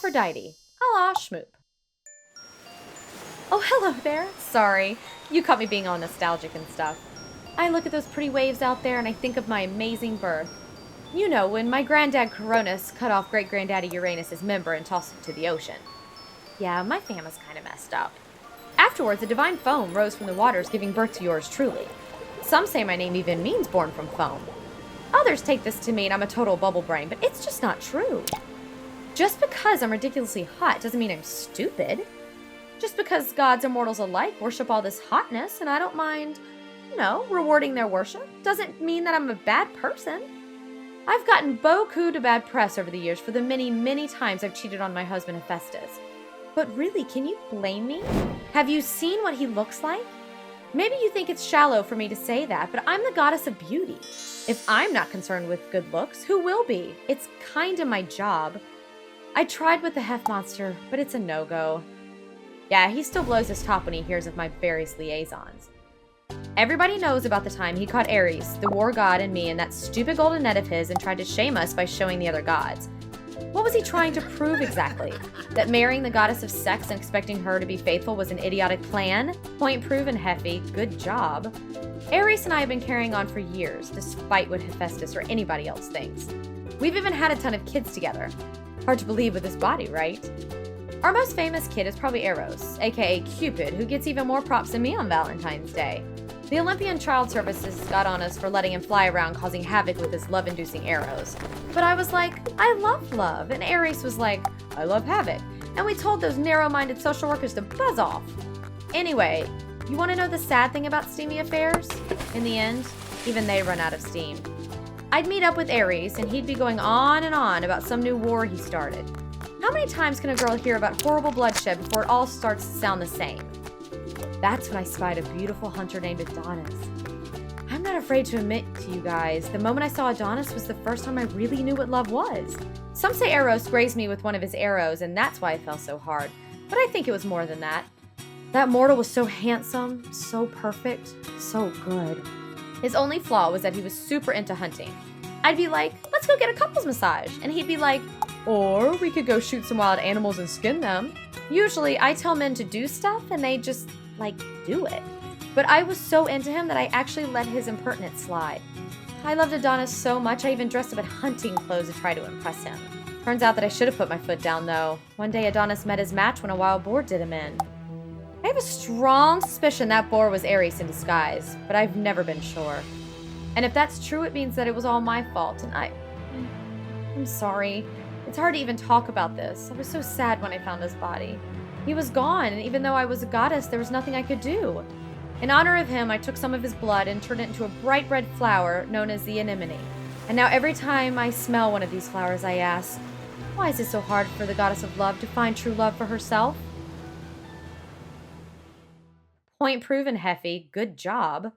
Aphrodite, a la Shmoop. Oh, hello there. Sorry, you caught me being all nostalgic and stuff. I look at those pretty waves out there and I think of my amazing birth. You know, when my granddad Cronus cut off great-granddaddy Uranus's member and tossed it to the ocean. Yeah, my family's kind of messed up. Afterwards, a divine foam rose from the waters, giving birth to yours truly. Some say my name even means born from foam. Others take this to mean I'm a total bubble brain, but it's just not true. Just because I'm ridiculously hot doesn't mean I'm stupid. Just because gods and mortals alike worship all this hotness and I don't mind, rewarding their worship, doesn't mean that I'm a bad person. I've gotten beaucoup de bad press over the years for the many, many times I've cheated on my husband Hephaestus. But really, can you blame me? Have you seen what he looks like? Maybe you think it's shallow for me to say that, but I'm the goddess of beauty. If I'm not concerned with good looks, who will be? It's kinda my job. I tried with the Hef monster, but it's a no-go. Yeah, he still blows his top when he hears of my various liaisons. Everybody knows about the time he caught Ares, the war god, and me in that stupid golden net of his and tried to shame us by showing the other gods. What was he trying to prove exactly? That marrying the goddess of sex and expecting her to be faithful was an idiotic plan? Point proven, Heffy. Good job. Ares and I have been carrying on for years, despite what Hephaestus or anybody else thinks. We've even had a ton of kids together. Hard to believe with his body, right? Our most famous kid is probably Eros, aka Cupid, who gets even more props than me on Valentine's Day. The Olympian Child Services got on us for letting him fly around causing havoc with his love-inducing arrows. But I was like, I love love, and Ares was like, I love havoc. And we told those narrow-minded social workers to buzz off. Anyway, you want to know the sad thing about steamy affairs? In the end, even they run out of steam. I'd meet up with Ares, and he'd be going on and on about some new war he started. How many times can a girl hear about horrible bloodshed before it all starts to sound the same? That's when I spied a beautiful hunter named Adonis. I'm not afraid to admit to you guys, the moment I saw Adonis was the first time I really knew what love was. Some say Eros grazed me with one of his arrows, and that's why I fell so hard. But I think it was more than that. That mortal was so handsome, so perfect, so good. His only flaw was that he was super into hunting. I'd be like, let's go get a couples massage. And he'd be like, or we could go shoot some wild animals and skin them. Usually I tell men to do stuff and they just, do it. But I was so into him that I actually let his impertinence slide. I loved Adonis so much I even dressed up in hunting clothes to try to impress him. Turns out that I should have put my foot down though. One day Adonis met his match when a wild boar did him in. I have a strong suspicion that boar was Ares in disguise, but I've never been sure. And if that's true, it means that it was all my fault, and I'm sorry. It's hard to even talk about this. I was so sad when I found his body. He was gone, and even though I was a goddess, there was nothing I could do. In honor of him, I took some of his blood and turned it into a bright red flower known as the anemone. And now every time I smell one of these flowers, I ask, why is it so hard for the goddess of love to find true love for herself? Point proven, Heffy. Good job.